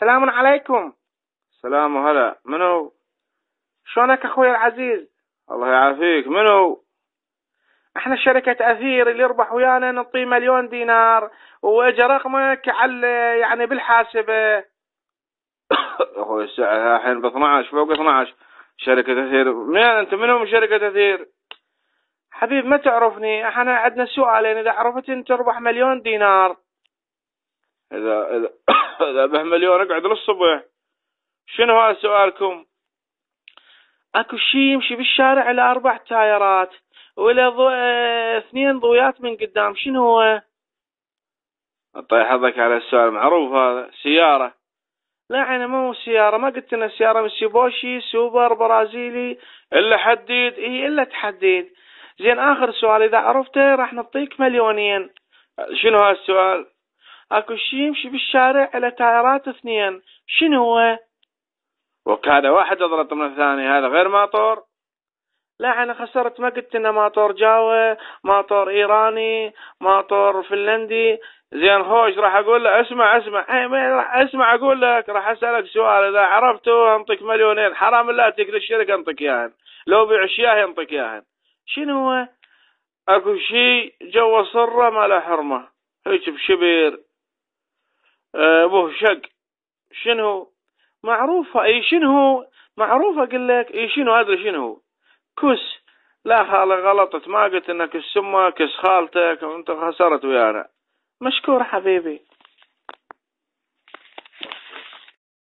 سلام عليكم. سلام وهلا. منو؟ شلونك اخوي العزيز؟ الله يعافيك. منو؟ احنا شركة اثير، اللي يربح ويانا نعطيه 1,000,000 دينار، واجا رقمك على يعني بالحاسبة. اخوي الساعة الحين ب 12 فوق 12. شركة اثير؟ مين انت؟ منو من شركة اثير؟ حبيب ما تعرفني، احنا عندنا سؤالين، اذا عرفت انت تربح 1,000,000 دينار. اذا اذا به مليون اقعد للصبح. شنو هذا سؤالكم؟ اكو شي يمشي بالشارع على 4 تايرات، ولا 2 ضويات من قدام، شنو هو؟ طيب حظك على السؤال، معروف هذا سيارة. لا انا مو سيارة، ما قلت لنا سيارة، متسوبوشي سوبر برازيلي. الا حديد. ايه الا تحديد. زين اخر سؤال، اذا عرفته راح نعطيك 2,000,000. شنو هذا السؤال؟ اكو شي يمشي بالشارع على تايرات 2، شنو هو؟ وكذا واحد اضرط من الثاني، هذا غير ماطور. لا انا خسرت، ما قلت لنا ماطور جاوا، ماطور ايراني، ماطور فنلندي. زين خوش، راح اقول له اسمع اسمع اقول لك راح اسالك سؤال، اذا عرفته انطيك 2,000,000. حرام لا تكل الشركه انطيك اياهن، لو بعشياه ينطيك اياهن. شنو هو؟ اكو شي جوا صره ما له حرمه، هيك بشبير. ابوه شق. شنو؟ معروفة. اي شنو؟ معروفة اقول لك. اي شنو ادري شنو؟ كس. لا خالي غلطت، ما قلت انك السمه كس خالتك وانت خسرت ويانا. مشكور حبيبي.